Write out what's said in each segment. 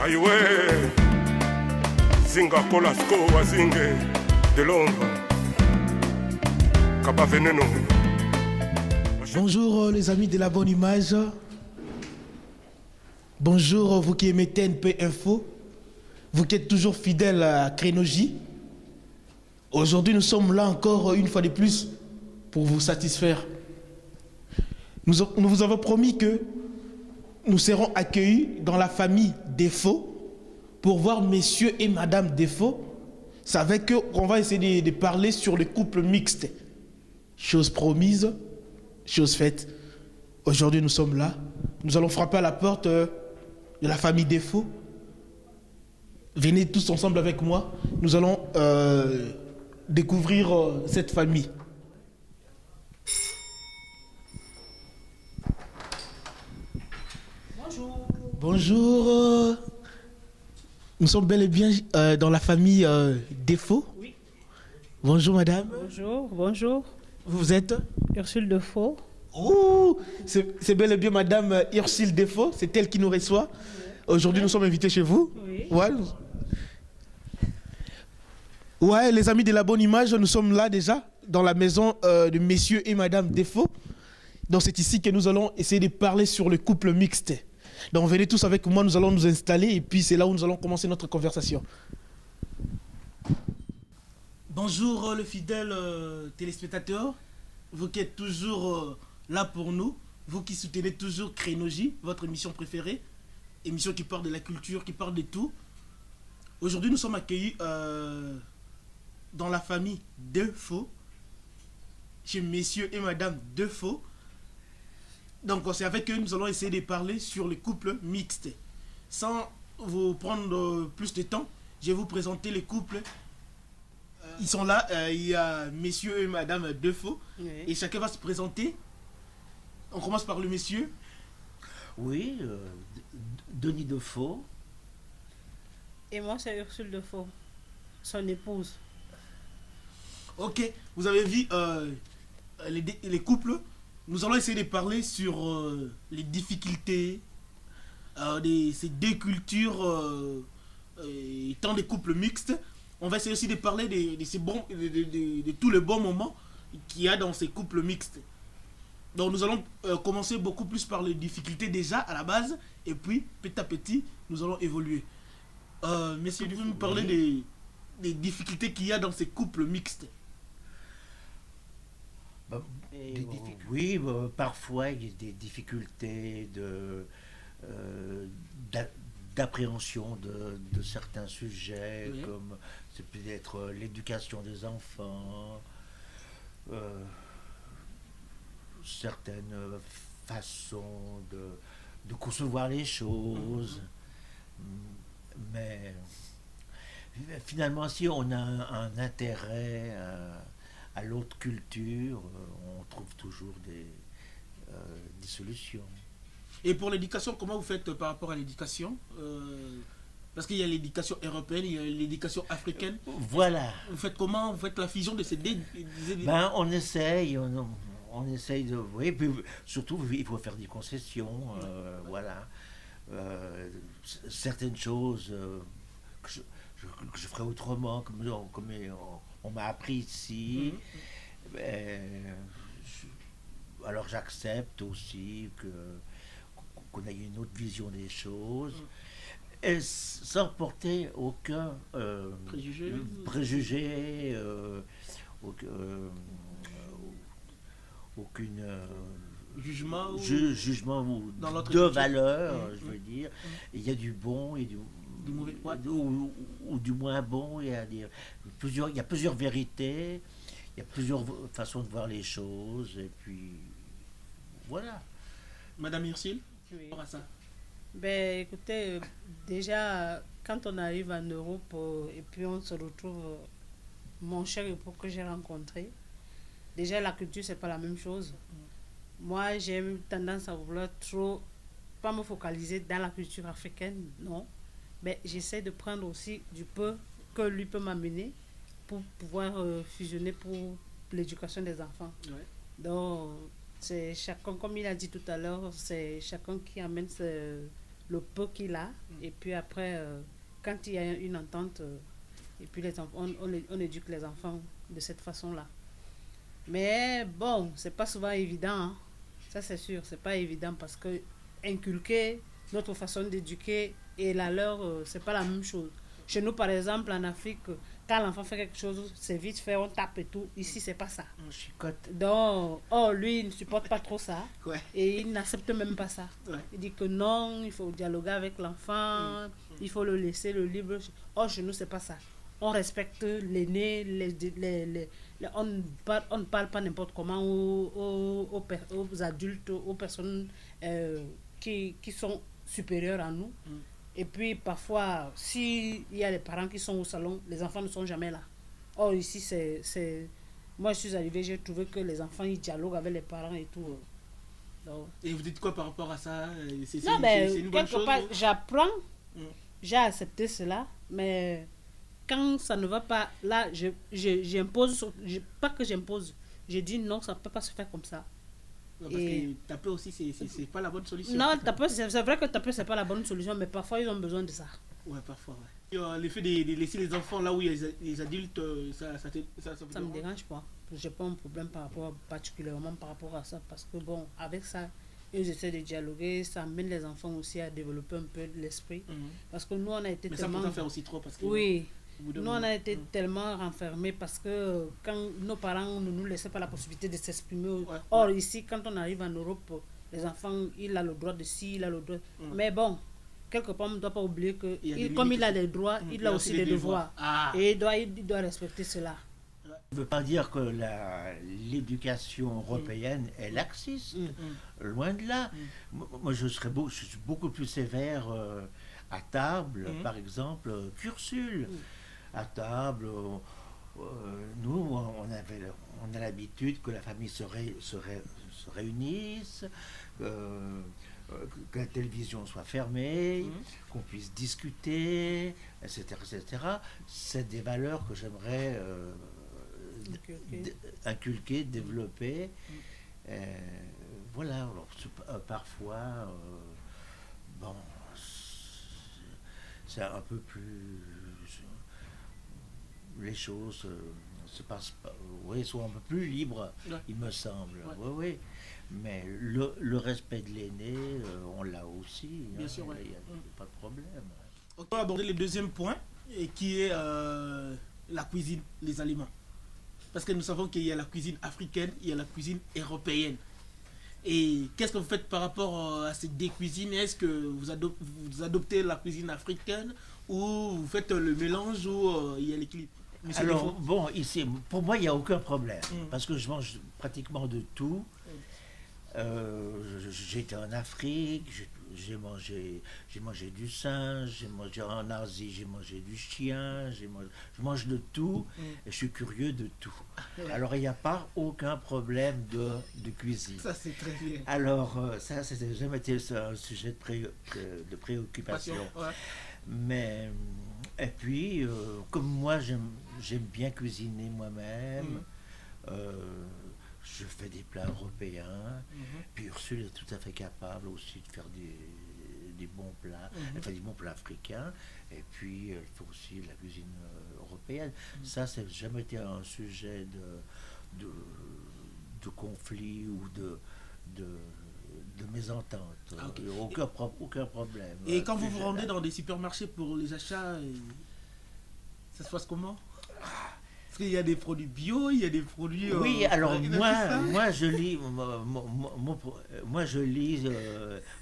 Aiwe Zinga Colasco Wazinge de Londres Kaba Veneno. Bonjour les amis de la bonne image. Bonjour vous qui aimez TNP Info. Vous qui êtes toujours fidèles à Crénologie. Aujourd'hui nous sommes là encore une fois de plus pour vous satisfaire. Nous vous avons promis que nous serons accueillis dans la famille Défaut pour voir messieurs et madame Défaut. C'est avec eux qu'on va essayer de parler sur le couple mixte. Chose promise, chose faite. Aujourd'hui nous sommes là. Nous allons frapper à la porte de la famille Défaut. Venez tous ensemble avec moi. Nous allons découvrir cette famille. Bonjour. Nous sommes bel et bien dans la famille Défaut. Oui. Bonjour madame. Bonjour, bonjour. Vous êtes Ursule Defaut. Oh, c'est bel et bien madame Ursule Defaut. C'est elle qui nous reçoit. Aujourd'hui, nous sommes invités chez vous. Oui. Ouais, les amis de la bonne image, nous sommes là déjà dans la maison de messieurs et madame Défaut. Donc c'est ici que nous allons essayer de parler sur le couple mixte. Donc venez tous avec moi, nous allons nous installer et puis c'est là où nous allons commencer notre conversation. Bonjour le fidèle téléspectateur, vous qui êtes toujours là pour nous, vous qui soutenez toujours Crénologie, votre émission préférée, émission qui parle de la culture, qui parle de tout. Aujourd'hui nous sommes accueillis dans la famille Défaut, chez messieurs et madame Défaut. Donc c'est avec eux que nous allons essayer de parler sur le couple mixte. Sans vous prendre plus de temps, je vais vous présenter les couples. Ils sont là, il y a messieurs et madame Défaut. Oui. Et chacun va se présenter. On commence par le monsieur. Oui, Denis Defaut. Et moi c'est Ursule Defaut, son épouse. Ok, vous avez vu les couples. Nous allons essayer de parler sur les difficultés de ces deux cultures étant des couples mixtes. On va essayer aussi de parler de tous les bons moments qu'il y a dans ces couples mixtes. Donc nous allons commencer beaucoup plus par les difficultés déjà à la base et puis petit à petit nous allons évoluer. Messieurs, vous pouvez me parler des difficultés qu'il y a dans ces couples mixtes? Oui, parfois il y a des difficultés d'appréhension de certains sujets, oui. Comme c'est peut-être l'éducation des enfants, certaines façons de concevoir les choses, mais finalement si on a un intérêt à l'autre culture, on trouve toujours des solutions. Et pour l'éducation, comment vous faites par rapport à l'éducation parce qu'il y a l'éducation européenne, il y a l'éducation africaine. Voilà. Vous faites comment? Vous faites la fusion de ces deux? On essaye, on essaye de... Oui, puis surtout, il faut faire des concessions, voilà. Certaines choses que je ferai autrement, comme on m'a appris ici. Alors j'accepte aussi qu'on ait une autre vision des choses, et sans porter aucun préjugé, aucune jugement ou de valeur, je veux dire. Il y a du bon et du mauvais, ou du moins bon. Il y a plusieurs vérités, il y a plusieurs façons de voir les choses, et puis voilà. Madame Ursule, oui. À ça. Ben écoutez, déjà quand on arrive en Europe et puis on se retrouve, mon cher époux que j'ai rencontré, déjà la culture c'est pas la même chose. Moi j'ai tendance à vouloir trop pas me focaliser dans la culture africaine, non, mais j'essaie de prendre aussi du peu que lui peut m'amener pour pouvoir fusionner pour l'éducation des enfants. Ouais. Donc c'est chacun, comme il a dit tout à l'heure, c'est chacun qui amène le peu qu'il a. Et puis après, quand il y a une entente, et puis les enfants, on éduque les enfants de cette façon-là. Mais bon, c'est pas souvent évident, hein. Ça c'est sûr, c'est pas évident parce que inculquer notre façon d'éduquer et la leur, c'est pas la même chose. Chez nous, par exemple, en Afrique, quand l'enfant fait quelque chose, c'est vite fait, on tape et tout. Ici, c'est pas ça. On chicote. Donc, lui, il ne supporte pas trop ça. Ouais. Et il n'accepte même pas ça. Ouais. Il dit que non, il faut dialoguer avec l'enfant, il faut le laisser le libre. Chez nous, c'est pas ça. On respecte l'aîné, on ne parle pas n'importe comment aux adultes, aux personnes qui sont supérieures à nous. Et puis parfois, s'il y a des parents qui sont au salon, les enfants ne sont jamais là. Or ici, moi je suis arrivée, j'ai trouvé que les enfants ils dialoguent avec les parents et tout. Donc... Et vous dites quoi par rapport à ça? C'est une bonne chose? J'apprends, j'ai accepté cela, mais quand ça ne va pas, là, j'impose, pas que j'impose, je dis non, ça ne peut pas se faire comme ça. Parce que taper aussi, c'est pas la bonne solution. Non, taper, c'est vrai que taper, c'est pas la bonne solution, mais parfois, ils ont besoin de ça. Ouais, parfois, ouais. L'effet de laisser les enfants là où il y a les adultes, ça me dérange pas. J'ai pas un problème particulièrement par rapport à ça, parce que bon, avec ça, ils essaient de dialoguer, ça amène les enfants aussi à développer un peu l'esprit. Parce que nous, on a été tellement... Mais ça peut faire aussi trop, parce que... Oui. Nous, on a été tellement renfermés parce que quand nos parents ne nous laissaient pas la possibilité de s'exprimer. Or, ici, quand on arrive en Europe, les enfants, il a le droit de ci, il a le droit. Mais bon, quelque part, on ne doit pas oublier que comme il a des droits, il a aussi des devoirs. Et il doit respecter cela. Ça ne veut pas dire que l'éducation européenne est laxiste. Loin de là. Moi, je suis beaucoup plus sévère à table, par exemple, qu'Ursule. À table, nous, on a l'habitude que la famille se réunisse, que la télévision soit fermée, qu'on puisse discuter, etc., etc. C'est des valeurs que j'aimerais inculquer, développer. Voilà, alors, parfois, bon, c'est un peu plus... les choses se passent pas, sont un peu plus libres, il me semble. Oui. Mais le respect de l'aîné, on l'a aussi. Bien sûr, il n'y a pas de problème. On va aborder le deuxième point, qui est la cuisine, les aliments. Parce que nous savons qu'il y a la cuisine africaine, il y a la cuisine européenne. Et qu'est-ce que vous faites par rapport à ces deux cuisines? Est-ce que vous adoptez la cuisine africaine ou vous faites le mélange ou il y a l'équilibre? Alors, bon, ici, pour moi, il n'y a aucun problème. Parce que je mange pratiquement de tout. J'étais en Afrique, j'ai mangé du singe, j'ai mangé en Asie, j'ai mangé du chien, je mange de tout et je suis curieux de tout. Alors il n'y a pas aucun problème de cuisine. Ça c'est très bien. Alors ça c'était jamais été un sujet de préoccupation. Mais et puis comme moi j'aime bien cuisiner moi-même. Je fais des plats européens, puis Ursule est tout à fait capable aussi de faire des bons plats, elle fait des bons plats africains, et puis elle fait aussi la cuisine européenne. Ça, ça n'a jamais été un sujet de conflit ou de mésentente. Aucun problème. Et quand vous vous rendez dans des supermarchés pour les achats, ça se passe comment? Il y a des produits bio, il y a des produits... Oui, alors moi je lis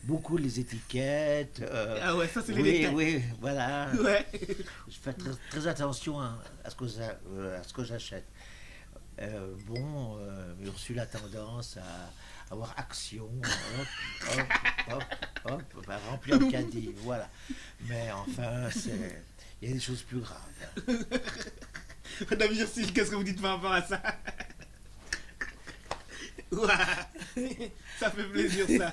beaucoup les étiquettes. Ah ouais, ça c'est les détails. Oui, voilà. Ouais. Je fais très attention à ce que j'achète. Ursule a tendance à avoir action, hop, à remplir le caddie, voilà. Mais enfin, il y a des choses plus graves. Madame Ursule, qu'est-ce que vous dites par rapport à ça? Ça fait plaisir, ça.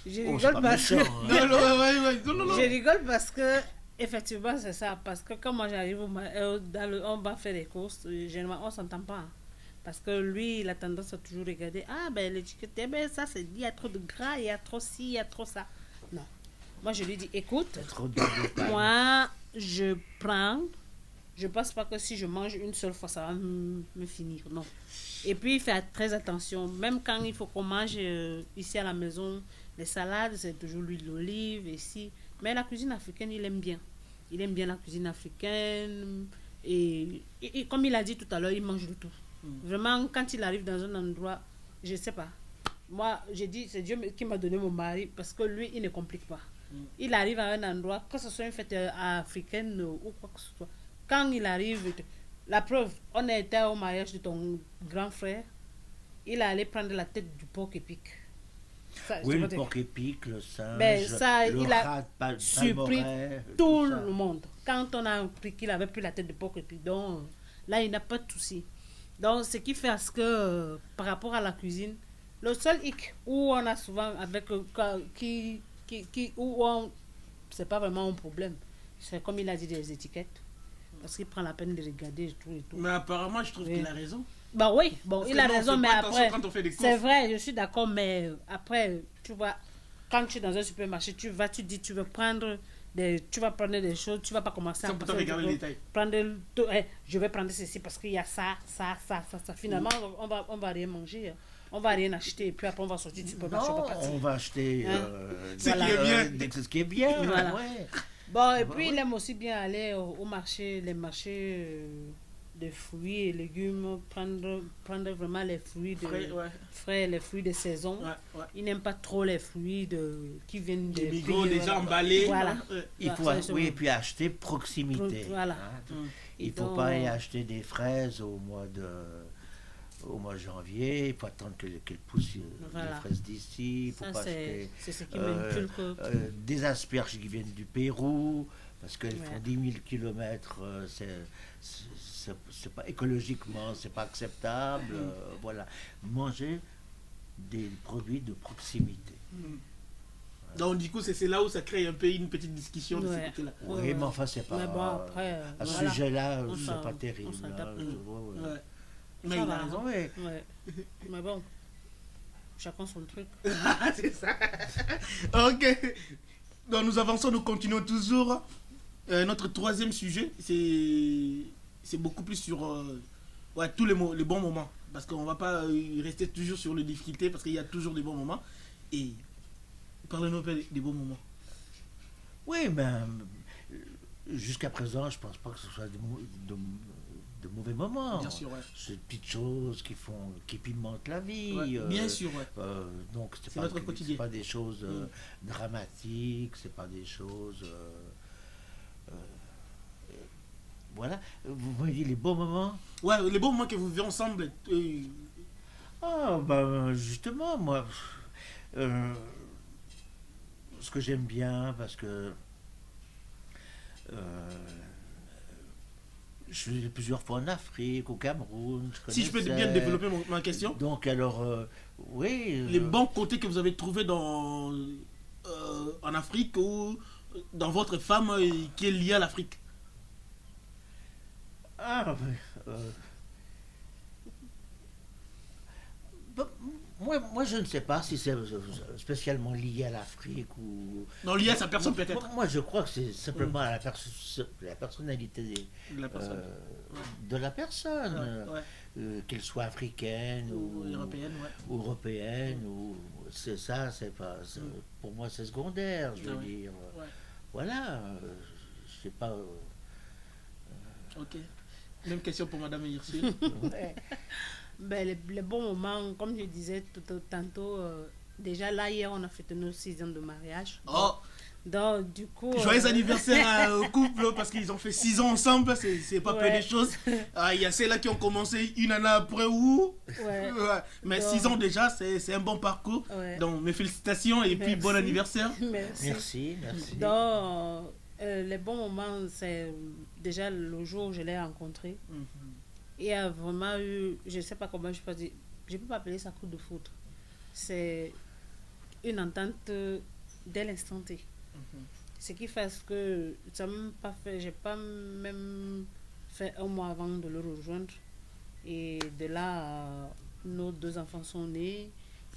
Je rigole parce que... Non. Je rigole parce que, effectivement, c'est ça. Parce que quand moi j'arrive, on va faire des courses, généralement, on ne s'entend pas. Hein. Parce que lui, il a tendance à toujours regarder. Ah, ben l'étiquette, ça, c'est dit, il y a trop de gras, il y a trop ci, il y a trop ça. Non. Moi, je lui dis, écoute, moi, je pense pas que si je mange une seule fois, ça va me finir. Non. Et puis, il fait très attention. Même quand il faut qu'on mange ici à la maison, les salades, c'est toujours l'huile d'olive, ici. Mais la cuisine africaine, il aime bien. Il aime bien la cuisine africaine. Et comme il a dit tout à l'heure, il mange de tout. Vraiment, quand il arrive dans un endroit, je sais pas. Moi, j'ai dit, c'est Dieu qui m'a donné mon mari, parce que lui, il ne complique pas. Il arrive à un endroit, que ce soit une fête africaine ou quoi que ce soit. Quand il arrive, la preuve, on était au mariage de ton grand frère, il allait prendre la tête du porc épic. Ça, oui, le porc épic, le singe, ben, ça, le il a rat surpris palmeraie, tout ça. le monde. Quand on a appris qu'il avait pris la tête de porc épic, donc là, il n'a pas de souci. Donc, ce qui fait à ce que, par rapport à la cuisine, le seul hic où on a souvent avec où on, c'est pas vraiment un problème, c'est comme il a dit des étiquettes, parce qu'il prend la peine de regarder et tout et tout. Mais apparemment, je trouve qu'il a raison. Bah oui, bon, Parce il que a nous, on raison, fait mais pas après, attention quand on fait des c'est courses. vrai, je suis d'accord, mais après, tu vois, quand tu es dans un supermarché, tu dis, tu vas prendre des choses, tu vas pas commencer Sans à pourtant regarder les détails. je vais prendre ceci parce qu'il y a ça. Finalement, on va rien manger, on va rien acheter, et puis après on va sortir du supermarché, on va partir. On va acheter Ce qui est bien. ce qui est bien. Voilà. Ouais. Bon, et puis il aime aussi bien aller au marché, les marchés de fruits et légumes, prendre vraiment les fruits frais, les fruits de saison. Ouais. Il n'aime pas trop les fruits qui viennent Des des bigots pays, déjà emballés. Voilà. Il faut, oui, et puis acheter proximité. Voilà. Hein. Il Et ne faut donc, pas aller acheter des fraises au mois de janvier, il faut attendre qu'elles poussent Voilà. les fraises d'ici, il faut Ça, pas c'est acheter ce qui m'inculque. des asperges qui viennent du Pérou, parce qu'elles Ouais. font 10 000 km, c'est pas écologiquement, c'est pas acceptable. Voilà. Manger des produits de proximité. Donc du coup, c'est là où ça crée un peu une petite discussion de ce Ouais. côté-là. Oui, mais enfin, c'est pas. Mais bon, après, à ce voilà. sujet-là, On c'est s'en- pas on terrible. s'adapte. Ouais. Ouais. Mais Ça il va. a raison. Ouais. Ouais. Mais bon, chacun son truc. C'est ça. Ok. Donc nous avançons, nous continuons toujours. Notre troisième sujet, c'est beaucoup plus sur tous les bons moments. Parce qu'on va pas rester toujours sur les difficultés, parce qu'il y a toujours des bons moments. Et parlez-nous un peu des bons moments. Oui, mais jusqu'à présent, je pense pas que ce soit de mauvais moments. Bien sûr, ouais. C'est des petites choses qui pimentent la vie. Ouais, bien sûr, ouais. Donc C'est notre quotidien. c'est pas des choses dramatiques, c'est pas des choses. Voilà. Vous m'avez dit les bons moments. Ouais, les bons moments que vous vivez ensemble. Ah, ben justement, moi, ce que j'aime bien, parce que je suis allé plusieurs fois en Afrique, au Cameroun. Si je peux bien connaissais. développer ma question. Donc, alors, oui. Les bons côtés que vous avez trouvés en Afrique ou dans votre femme qui est liée à l'Afrique. Ah, moi, je ne sais pas si c'est spécialement lié à l'Afrique ou. Non, lié à sa personne peut-être. Moi, je crois que c'est simplement à la personnalité De la personne. de la personne, Ouais. qu'elle soit africaine Ou ou européenne, ouais. ou européenne, ou c'est ça, c'est pas. Pour moi, c'est secondaire, je veux Ah ouais. dire. Ouais. Voilà, je sais pas. Ok. Même question pour Madame Hirsule. Ouais. Ben, les bons moments, comme je disais tantôt, déjà là, hier, on a fêté nos 6 ans de mariage. Oh, Donc, du coup. joyeux anniversaire au couple parce qu'ils ont fait 6 ans ensemble, c'est pas peu Ouais. des choses. Il y a ceux-là qui ont commencé une année après ou. Ouais. Ouais. Mais Donc- 6 ans déjà, c'est un bon parcours. Ouais. Donc mes félicitations et puis Merci. bon anniversaire. Merci. Merci. Donc, les bons moments, c'est déjà le jour où je l'ai rencontré. Il y a vraiment eu, je ne sais pas comment je peux dire, je ne peux pas appeler ça coup de foudre. C'est une entente dès l'instant T. Ce qui fait que ça m'a même pas fait, j'ai pas même fait un mois avant de le rejoindre. Et de là, nos 2 enfants sont nés.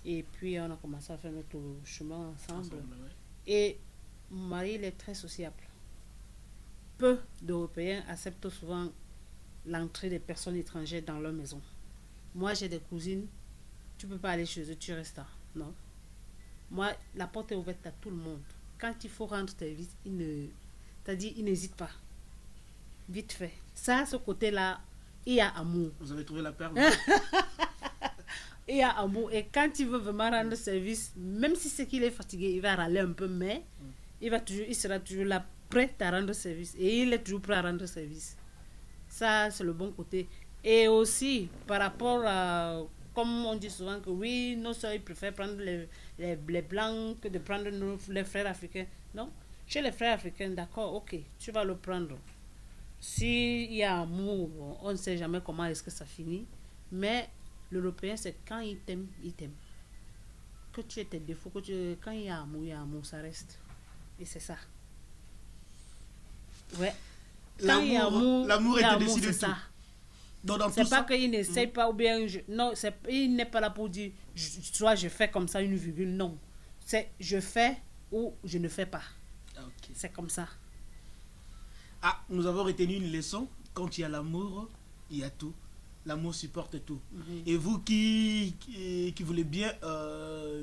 Et puis, on a commencé à faire notre chemin ensemble. Et mon mari, il est très sociable. Peu d'Européens acceptent souvent l'entrée des personnes étrangères dans leur maison. Moi, j'ai des cousines, tu ne peux pas aller chez eux, tu restes là. Non. Moi, la porte est ouverte à tout le monde. Quand il faut rendre service, c'est-à-dire, il n'hésite pas. Vite fait. Ça, ce côté-là, il y a amour. Vous avez trouvé la perle. Il y a amour. Et quand il veut vraiment rendre service, même si c'est qu'il est fatigué, il va râler un peu, mais il sera toujours là, prêt à rendre service. Et il est toujours prêt à rendre service. Ça, c'est le bon côté. Et aussi, par rapport à... Comme on dit souvent que oui, nos soeurs, ils préfèrent prendre les blancs que de prendre les frères africains. Non, chez les frères africains, d'accord, ok, tu vas le prendre. S'il y a amour, on ne sait jamais comment est-ce que ça finit. Mais l'Européen, c'est quand il t'aime, il t'aime. Que tu aies tes défauts, quand il y a amour, ça reste. Et c'est ça. Ouais. Quand il y a l'amour est décidé de tout. Ça. Donc, c'est pas qu'il n'essaye pas ou bien non, il n'est pas là pour dire soit je fais comme ça une virgule, non, c'est je fais ou je ne fais pas. Okay. C'est comme ça. Nous avons retenu une leçon. Quand il y a l'amour, il y a tout. L'amour supporte tout. Et vous qui voulez bien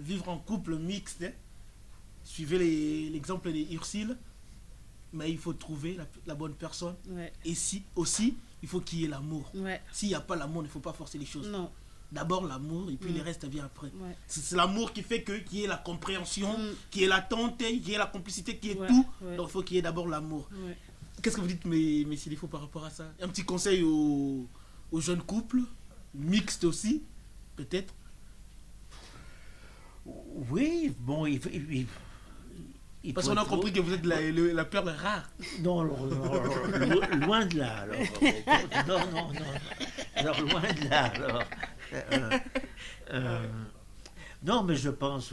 vivre en couple mixte, suivez l'exemple d'Ursule, mais il faut trouver la bonne personne. Ouais. Et aussi il faut qu'il y ait l'amour. Ouais. S'il n'y a pas l'amour, il ne faut pas forcer les choses. Non. D'abord l'amour et puis le reste vient après. Ouais. C'est l'amour qui fait qu'il y ait la compréhension, qu'il y ait l'attente, qu'il y ait la complicité, qu'il y ait Ouais. tout. Ouais. Donc il faut qu'il y ait d'abord l'amour. Ouais. Qu'est-ce que vous dites, mes Silifo, par rapport à ça? Un petit conseil aux jeunes couples, mixtes aussi, peut-être? Oui, bon, parce qu'on a compris que vous êtes la perle rare. Non, loin de là. Alors, non. Alors, loin de là. Alors, non, mais je pense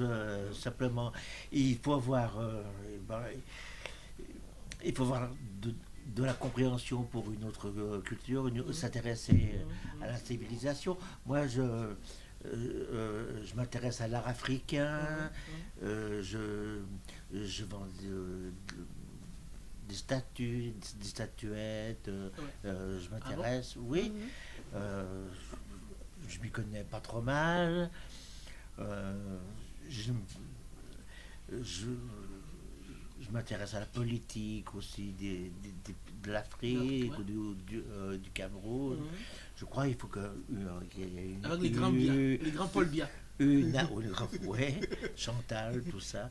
simplement, il faut avoir de la compréhension pour une autre culture, s'intéresser à la civilisation. Moi, je m'intéresse à l'art africain, je vends des statues, des statuettes, je m'intéresse, oui, je m'y connais pas trop mal, je m'intéresse à la politique aussi de l'Afrique, du Cameroun. Je crois qu'il faut qu'il y ait une... Avec les grands Paul Biya. Chantal, tout ça.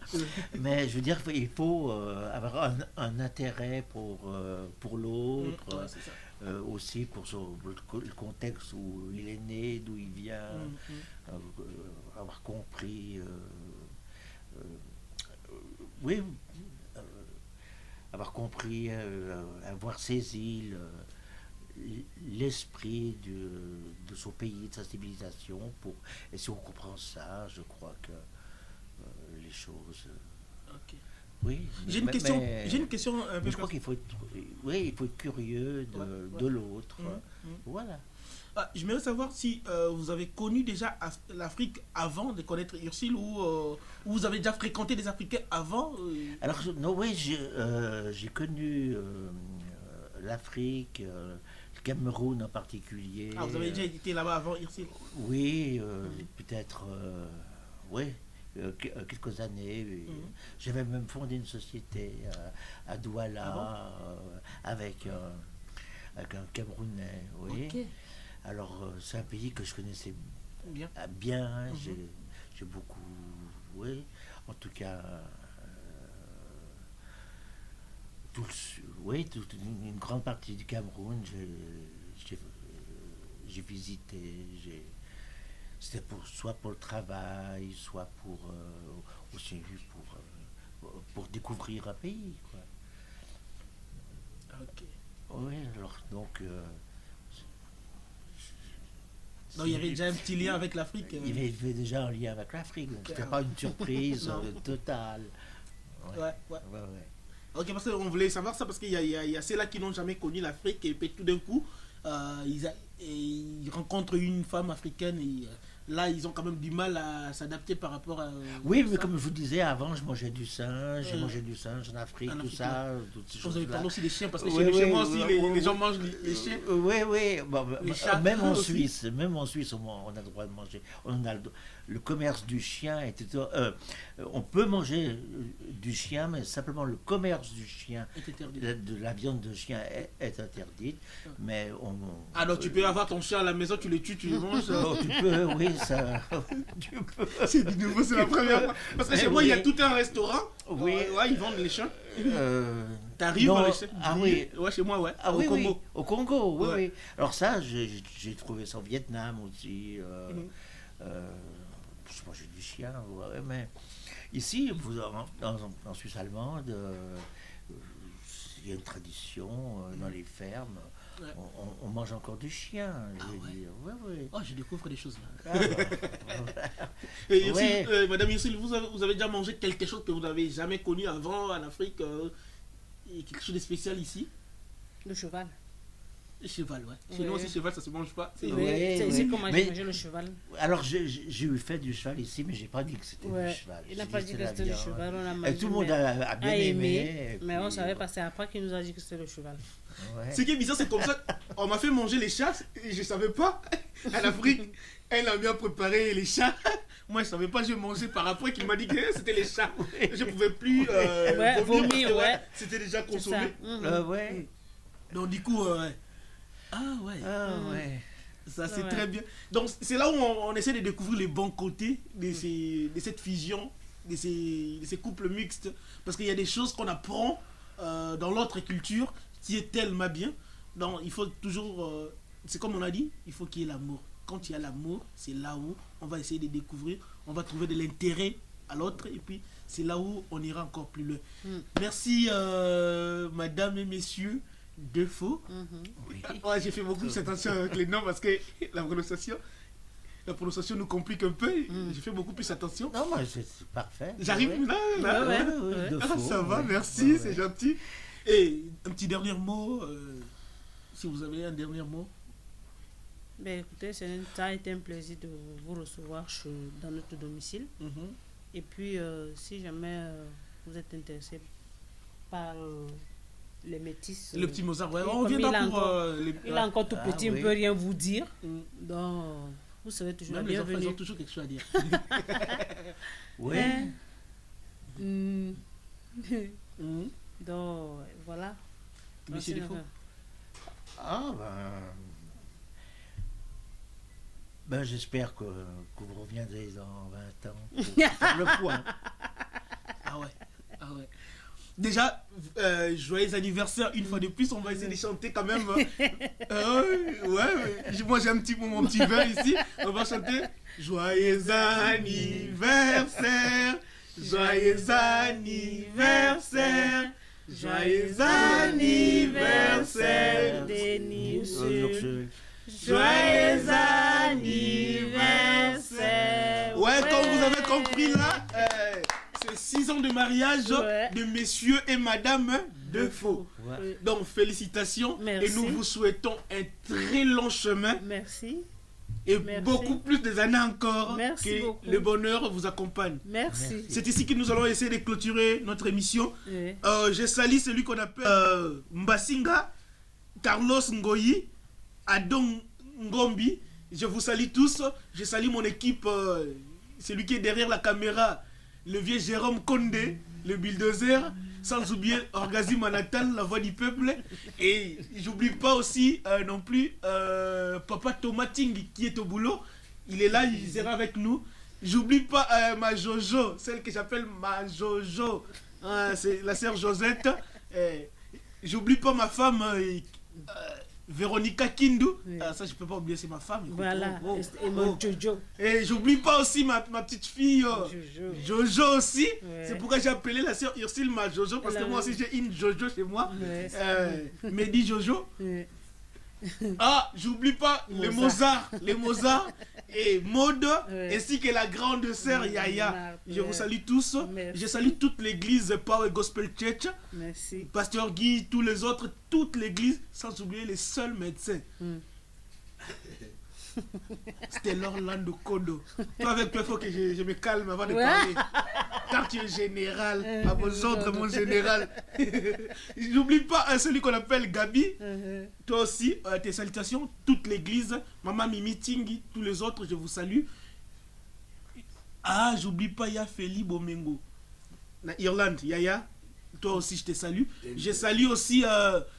Mais je veux dire qu'il faut avoir un intérêt pour l'autre, aussi pour le contexte où il est né, d'où il vient, avoir compris... avoir compris, avoir saisi l'esprit de son pays, de sa civilisation. Et si on comprend ça, je crois que les choses... Okay. Oui. J'ai une question un peu... Je crois qu'il faut être curieux de l'autre. Voilà. J'aimerais savoir si vous avez connu déjà l'Afrique avant de connaître Ursule ou vous avez déjà fréquenté des Africains avant Alors, j'ai connu l'Afrique, le Cameroun en particulier. Vous avez déjà été là-bas avant Ursule? Oui, peut-être, quelques années. J'avais même fondé une société à Douala avec un Camerounais. Oui. Okay. Alors, c'est un pays que je connaissais bien. J'ai beaucoup... Oui, en tout cas... une grande partie du Cameroun, j'ai visité. C'était soit pour le travail, soit aussi pour découvrir un pays, quoi. Ok. Oui, alors, donc... Donc il y avait déjà un petit lien avec l'Afrique. Il y avait déjà un lien avec l'Afrique, donc c'était pas une surprise totale. Ouais. Ok, parce qu'on voulait savoir ça, parce qu'il y a ceux-là qui n'ont jamais connu l'Afrique, et puis tout d'un coup, ils rencontrent une femme africaine, et là, ils ont quand même du mal à s'adapter par rapport à... Oui, mais comme je vous disais, avant, je mangeais du singe, en Afrique, En tout Afrique, ça, toutes ces Vous avez choses-là. parlé aussi des chiens, parce que Oui, chez oui, moi aussi, oui, les gens mangent les chiens. Oui. Bon, Les chats même en aussi. Suisse, on a le droit de manger. On a le commerce du chien on peut manger du chien, mais simplement le commerce du chien, Est interdit. de la viande de chien est interdite. Mais Ah non, tu peux avoir ton chien à la maison, tu le tues, tu le manges. Oh, tu peux, oui, ça. Tu peux. C'est du nouveau, c'est la première fois. Parce que chez moi, il y a tout un restaurant. Oui. Ouais, ils vendent les chiens. T'arrives non, dans les chiens. ah oui. Ouais, chez moi, ouais. Ah Au oui, Congo. oui, au Congo, oui, Ouais. oui. Alors ça, j'ai trouvé ça au Vietnam aussi. Je mangeais du chien, ouais, mais ici, en Suisse allemande, il y a une tradition dans les fermes. Ouais. On mange encore du chien, je veux dire. Ouais, ouais. Oh, je découvre des choses là. Ah, bah, Et aussi, Ouais. Madame Yussil, vous avez déjà mangé quelque chose que vous n'avez jamais connu avant en Afrique et quelque chose de spécial ici? Le cheval. Le cheval, ouais. Chez nous Ouais. aussi, cheval, ça se mange pas. C'est- Oui, Ouais, c'est ouais. comment Mais- j'ai mangé le cheval. Alors, j'ai eu fait du cheval ici, mais j'ai pas dit que c'était Ouais. du cheval. Il n'a J'ai pas dit que la c'était du viande. cheval. On a Et mangé, tout le monde mais a bien aimé. mais on puis, savait pas, c'est après qu'il nous a dit que c'était le cheval. ouais. Ce qui est bizarre, c'est comme ça. On m'a fait manger les chats et je savais pas. En Afrique, elle a bien préparé les chats. Moi, je savais pas, j'ai mangé par après qu'il m'a dit que c'était les chats. Je pouvais plus Ouais, vomir, vomir, parce que, ouais. c'était déjà C'est ça. consommé. Ouais. Donc, du coup, ah ouais. Ah, ouais. Ça, c'est Ouais. très bien. Donc, c'est là où on essaie de découvrir les bons côtés de cette fusion, de ces couples mixtes. Parce qu'il y a des choses qu'on apprend dans l'autre culture qui est tellement bien. Donc, il faut toujours... c'est comme on a dit, il faut qu'il y ait l'amour. Quand il y a l'amour, c'est là où on va essayer de découvrir, on va trouver de l'intérêt à l'autre. Et puis, c'est là où on ira encore plus loin. Merci, madame et messieurs. Defaux. Oui. Ouais, j'ai fait beaucoup plus attention avec les noms parce que la prononciation nous complique un peu. J'ai fait beaucoup plus attention. Non, mais c'est parfait. J'arrive Ouais. là. Ouais, Ouais. De Ah, faux. ça va, merci, Ouais, ouais. c'est gentil. Et un petit dernier mot, si vous avez un dernier mot. Ben, écoutez, ça a été un plaisir de vous recevoir dans notre domicile. Et puis, si jamais vous êtes intéressé par les métis. Le petit Mozart, ouais. et On comme viendra il a pour encore- les... Il est encore tout Ah, petit, il oui. ne peut rien vous dire. Mm. Donc, vous serez toujours Même les enfants, ils bienvenus. ont toujours quelque chose à dire. Oui. Mm. Mhm. Donc, voilà. Monsieur Merci, Defaux. Ah, ben j'espère que vous reviendrez dans 20 ans pour faire le point. Ah ouais, ah ouais. Déjà, joyeux anniversaire une fois de plus, on va essayer de chanter quand même. Moi j'ai un petit mon petit verre ici. On va chanter joyeux anniversaire, joyeux anniversaire, joyeux anniversaire, Denis, joyeux anniversaire. Ouais, comme vous avez compris là, c'est 6 ans de mariage Ouais. de messieurs et madame Defaux. Ouais. Donc félicitations. Merci. Et nous vous souhaitons un très long chemin Merci. et Merci. beaucoup plus des années encore. Merci que beaucoup. le bonheur vous accompagne. Merci. C'est ici que nous allons essayer de clôturer notre émission. Oui. Je salue celui qu'on appelle Mbasinga, Carlos Ngoyi, Adon Ngombi. Je vous salue tous. Je salue mon équipe, celui qui est derrière la caméra, le vieux Jérôme Condé, le bulldozer, sans oublier Orgazi Manhattan, la voix du peuple. Et j'oublie pas aussi non plus Papa Thomas Ting qui est au boulot. Il est là, il sera avec nous. J'oublie pas ma Jojo, celle que j'appelle ma Jojo. C'est la sœur Josette. J'oublie pas ma femme Véronica Kindu. Oui. Ça, je peux pas oublier, c'est ma femme. Écoute, Voilà. oh, oh, Et mon oh. Jojo. Et j'oublie pas aussi ma petite fille Jojo. Jojo aussi. Ouais. C'est pourquoi j'ai appelé la sœur Ursule ma Jojo, parce que moi aussi j'ai une Jojo chez moi. Ouais. Mehdi Jojo. Oui. Ah, j'oublie pas les Mozart et Maud, Ouais. ainsi que la grande sœur Yaya. Je vous Ouais. salue tous. Merci. Je salue toute l'église Power Gospel Church, Merci. Pasteur Guy, tous les autres, toute l'église, sans oublier les seuls médecins. C'était l'Orlando Kodo. Toi, avec toi, il faut que je me calme avant de parler. Car tu es général. À vos ordres, mon général. N'oublie pas celui qu'on appelle Gabi. Toi aussi, tes salutations. Toute l'église. Maman Mimi Tingi, tous les autres, je vous salue. Ah, j'oublie pas, il y a Feli Bomengo. Irlande, Yaya. Toi aussi, je te salue. Je salue aussi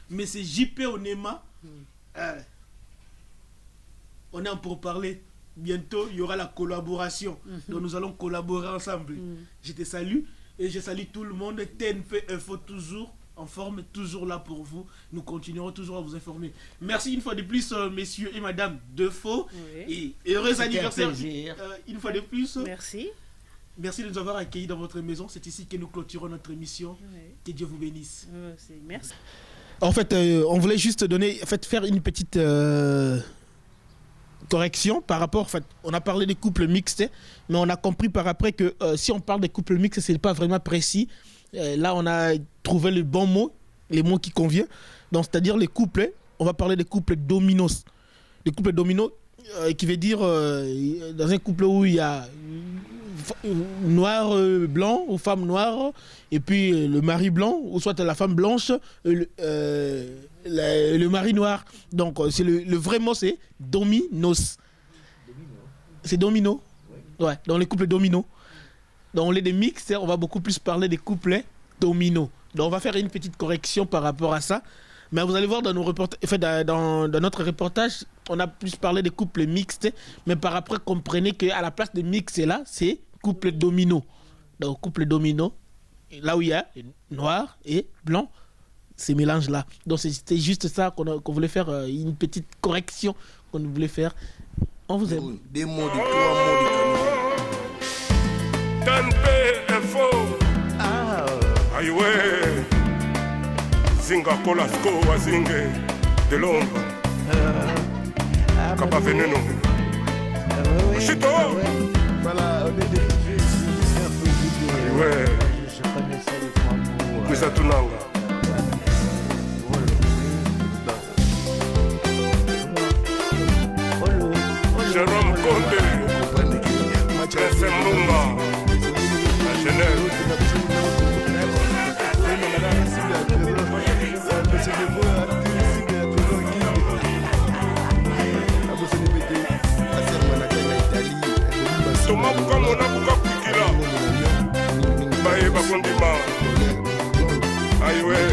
M. JP Onema. On est en pour parler. Bientôt, il y aura la collaboration. Donc, nous allons collaborer ensemble. Je te salue. Et je salue tout le monde. TNP Info, toujours en forme, toujours là pour vous. Nous continuerons toujours à vous informer. Merci une fois de plus, messieurs et madame Defaux. Et heureux anniversaire. Une fois de plus. Merci. Merci de nous avoir accueillis dans votre maison. C'est ici que nous clôturons notre émission. Que Dieu vous bénisse. Merci. En fait, on voulait juste faire une petite correction par rapport. En fait, on a parlé des couples mixtes, mais on a compris par après que si on parle des couples mixtes, c'est pas vraiment précis. Là, on a trouvé le bon mot, les mots qui conviennent. Donc, c'est-à-dire les couples. On va parler des couples dominos. Les couples dominos, qui veut dire dans un couple où il y a noir blanc ou femme noire et puis le mari blanc ou soit la femme blanche le mari noir. Donc c'est le vrai mot, c'est dominos. C'est domino. Ouais, dans les couples dominos. Dans les des mixtes, on va beaucoup plus parler des couples dominos. Donc on va faire une petite correction par rapport à ça. Mais vous allez voir dans nos reportages, dans notre reportage, on a plus parlé des couples mixtes, mais par après comprenez qu'à la place de mixte là, c'est couple domino. Donc couple domino, là où il y a noir et blanc, ces mélanges là. Donc c'était juste ça qu'on voulait faire, une petite correction qu'on voulait faire. On vous aime. Des mots, des trois mots, des TNP Info. Aïe ouais. Zinga Colasco Wazingue de Londres. Kapa Veneno. Chito. Voilà, on est des ouais. Je connaissais les trois mots. Misatunanga. Jérôme Condé. Prince Mumba. La Genève. Thomas Bukamona Buka Pikila. Baye Bakondima. Aïe ouais.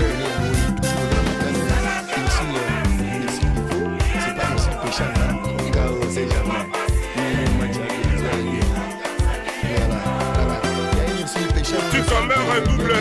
C'est pas aussi péchant, hein. Car on sait jamais. Voilà. Il y a une aussi péchant. Tu ta mère est double